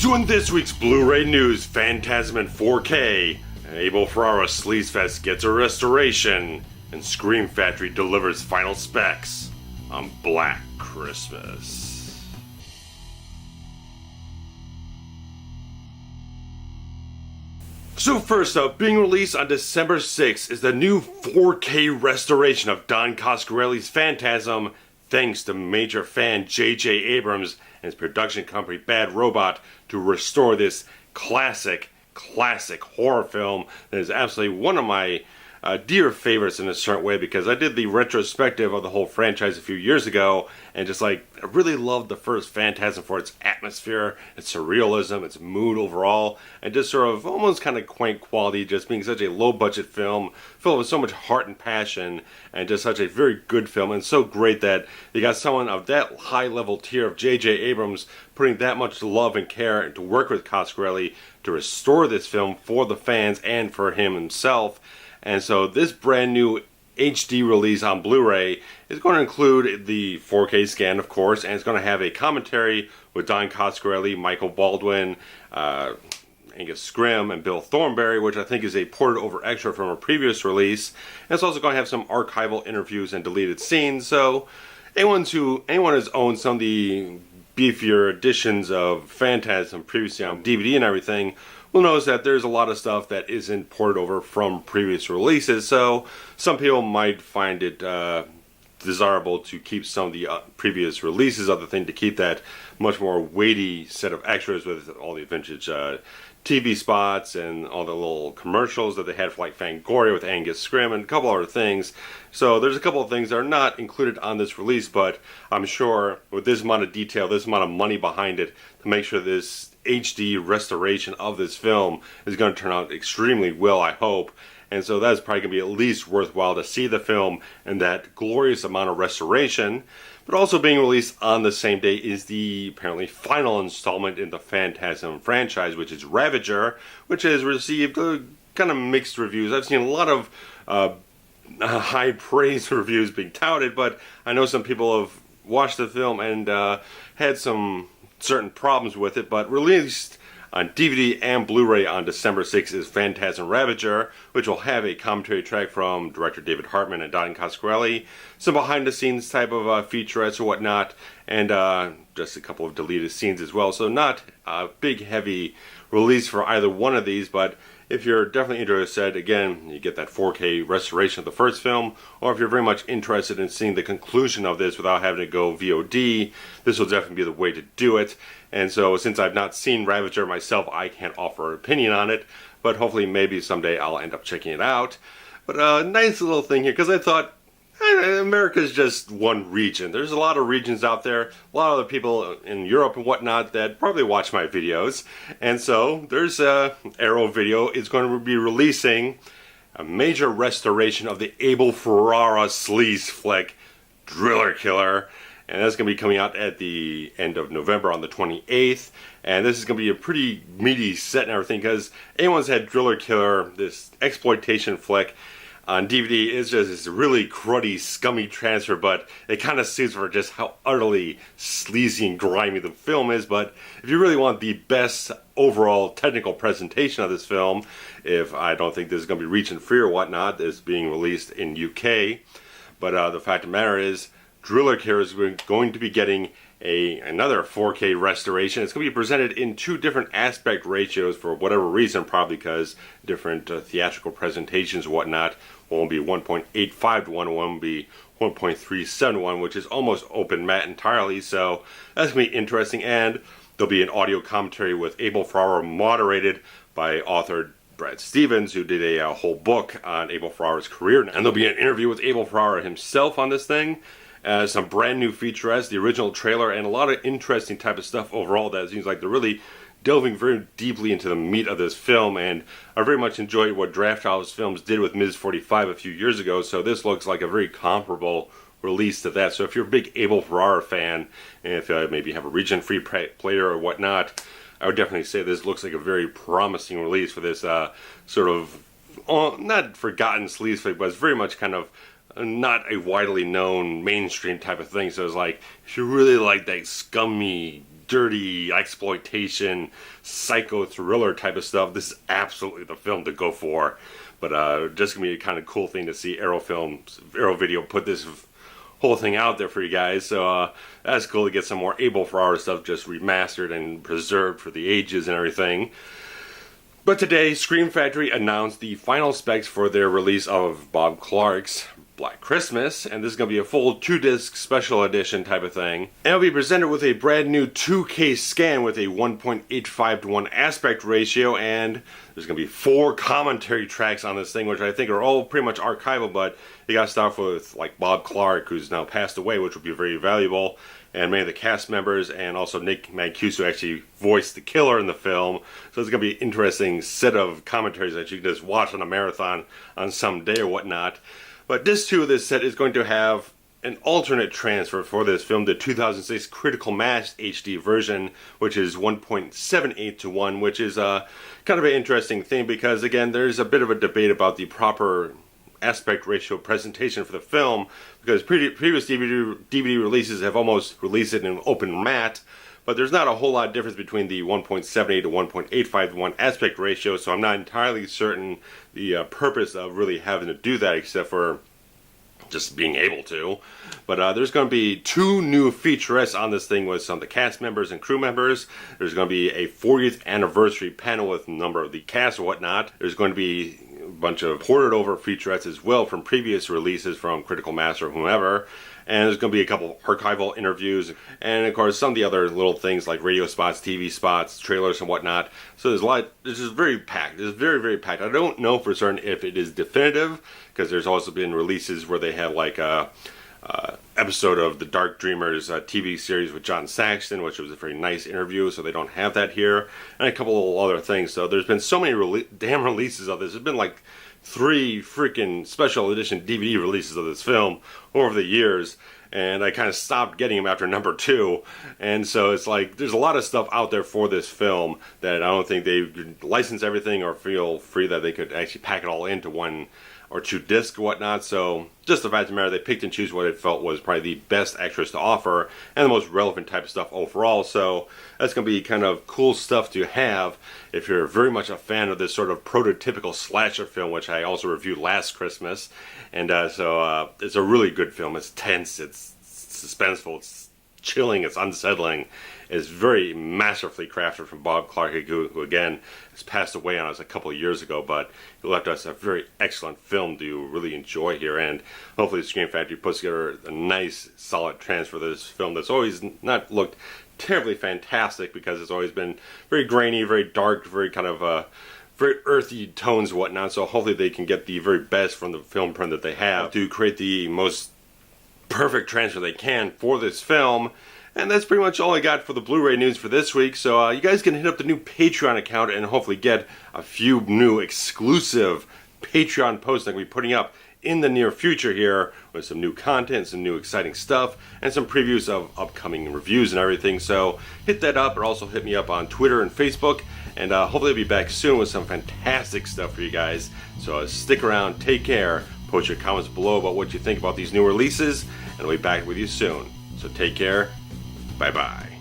doing this week's Blu-ray news, Phantasm in 4K, Abel Ferrara Sleazefest gets a restoration, and Scream Factory delivers final specs on Black Christmas. So first up, being released on December 6th is the new 4K restoration of Don Coscarelli's Phantasm, thanks to major fan J.J. Abrams and his production company Bad Robot to restore this classic horror film that is absolutely one of my dear favorites in a certain way, because I did the retrospective of the whole franchise a few years ago, and just like I really loved the first Phantasm for its atmosphere, its surrealism, its mood overall, and just sort of almost kind of quaint quality, just being such a low budget film filled with so much heart and passion, and just such a very good film, and so great that you got someone of that high level tier of J.J. Abrams putting that much love and care to work with Coscarelli to restore this film for the fans and for him himself. And so this brand new HD release on Blu-ray is going to include the 4K scan, of course, and it's going to have a commentary with Don Coscarelli, Michael Baldwin, Angus Scrimm, and Bill Thornberry, which I think is a ported over extra from a previous release. And it's also going to have some archival interviews and deleted scenes, so anyone who's owned some of the beefier editions of Phantasm previously on DVD and everything will notice that there's a lot of stuff that isn't ported over from previous releases, so some people might find it desirable to keep some of the previous releases of the thing, to keep that much more weighty set of extras with all the vintage TV spots and all the little commercials that they had for like Fangoria with Angus Scrimm and a couple other things. So there's a couple of things that are not included on this release, but I'm sure with this amount of detail, this amount of money behind it, to make sure this HD restoration of this film is going to turn out extremely well, I hope. And so that's probably going to be at least worthwhile to see the film and that glorious amount of restoration. But also being released on the same day is the apparently final installment in the Phantasm franchise, which is Ravager, which has received kind of mixed reviews. I've seen a lot of high praise reviews being touted, but I know some people have watched the film and had some certain problems with it. But released on DVD and Blu-ray on December 6th is Phantasm Ravager, which will have a commentary track from director David Hartman and Don Coscarelli, some behind-the-scenes type of featurettes or whatnot, and just a couple of deleted scenes as well. So not a big, heavy release for either one of these, but if you're definitely interested, again, you get that 4K restoration of the first film, or if you're very much interested in seeing the conclusion of this without having to go VOD, this will definitely be the way to do it. And so since I've not seen Ravager myself, I can't offer an opinion on it, but hopefully maybe someday I'll end up checking it out. But a nice little thing here, because I thought, America's just one region. There's a lot of regions out there, a lot of other people in Europe and whatnot that probably watch my videos. And so there's Arrow Video is going to be releasing a major restoration of the Abel Ferrara sleaze flick Driller Killer. And that's going to be coming out at the end of November on the 28th. And this is going to be a pretty meaty set and everything, because anyone's had Driller Killer, this exploitation flick, on DVD is just this really cruddy, scummy transfer, but it kind of suits for just how utterly sleazy and grimy the film is. But if you really want the best overall technical presentation of this film, if I don't think this is going to be region free or whatnot, this is being released in UK. But the fact of the matter is, Driller Killer is going to be getting another 4K restoration. It's going to be presented in two different aspect ratios for whatever reason, probably because different theatrical presentations and whatnot. One will be 1.85 to 1, and one will be 1.37 to 1, which is almost open matte entirely. So that's going to be interesting. And there'll be an audio commentary with Abel Ferrara, moderated by author Brad Stevens, who did a whole book on Abel Ferrara's career. And there'll be an interview with Abel Ferrara himself on this thing. Some brand new featurettes, the original trailer, and a lot of interesting type of stuff overall that seems like they're really delving very deeply into the meat of this film. And I very much enjoyed what Draft House Films did with Ms. 45 a few years ago, so this looks like a very comparable release to that. So if you're a big Abel Ferrara fan, and if maybe you have a region-free player or whatnot, I would definitely say this looks like a very promising release for this sort of, not forgotten sleaze flick, but it's very much kind of not a widely known mainstream type of thing. So it's like, if you really like that scummy, dirty exploitation, psycho thriller type of stuff, this is absolutely the film to go for. But just gonna be a kind of cool thing to see Arrow Video put this whole thing out there for you guys. So that's cool to get some more Abel Ferrara stuff just remastered and preserved for the ages and everything. But today, Scream Factory announced the final specs for their release of Bob Clark's Black Christmas, and this is going to be a full 2-disc special edition type of thing. And it'll be presented with a brand new 2K scan with a 1.85:1 aspect ratio, and there's going to be 4 commentary tracks on this thing, which I think are all pretty much archival, but you got to start off with like Bob Clark, who's now passed away, which will be very valuable, and many of the cast members, and also Nick Mancuso actually voiced the killer in the film. So it's going to be an interesting set of commentaries that you can just watch on a marathon on some day or whatnot. But disc 2 of this set is going to have an alternate transfer for this film, the 2006 Critical Mass HD version, which is 1.78:1, which is kind of an interesting thing because, again, there's a bit of a debate about the proper aspect ratio presentation for the film, because previous DVD releases have almost released it in open matte, but there's not a whole lot of difference between the 1.78 to 1.85:1 aspect ratio, so I'm not entirely certain the purpose of really having to do that, except for just being able to. But there's going to be 2 new featurettes on this thing with some of the cast members and crew members. There's going to be a 40th anniversary panel with a number of the cast and whatnot. There's going to be a bunch of ported over featurettes as well from previous releases from Critical Mass or whomever. And there's going to be a couple of archival interviews, and of course some of the other little things like radio spots, TV spots, trailers and whatnot. So there's a lot, this is very packed, it's very, very packed. I don't know for certain if it is definitive, because there's also been releases where they have like a episode of the Dark Dreamers TV series with John Saxton, which was a very nice interview, so they don't have that here, and a couple of other things. So there's been so many damn releases of this. There's been like 3 freaking special edition DVD releases of this film over the years, and I kind of stopped getting them after number 2, and so it's like there's a lot of stuff out there for this film that I don't think they license everything or feel free that they could actually pack it all into 1 or 2 discs or whatnot. So just the fact of the matter, they picked and choose what it felt was probably the best extras to offer and the most relevant type of stuff overall. So that's going to be kind of cool stuff to have if you're very much a fan of this sort of prototypical slasher film, which I also reviewed last Christmas. And so it's a really good film. It's tense, it's suspenseful, it's chilling, it's unsettling. It's very masterfully crafted from Bob Clark, who again has passed away on us a couple of years ago, but he left us a very excellent film to really enjoy here, and hopefully the Scream Factory puts together a nice solid transfer of this film that's always not looked terribly fantastic, because it's always been very grainy, very dark, very kind of very earthy tones and whatnot. So hopefully they can get the very best from the film print that they have to create the most perfect transfer they can for this film. And that's pretty much all I got for the Blu-ray news for this week. So you guys can hit up the new Patreon account and hopefully get a few new exclusive Patreon posts that I'm going to be putting up in the near future here, with some new content, some new exciting stuff, and some previews of upcoming reviews and everything. So hit that up, or also hit me up on Twitter and Facebook, and hopefully I'll be back soon with some fantastic stuff for you guys. So stick around, take care, post your comments below about what you think about these new releases, and I'll be back with you soon. So take care. Bye-bye.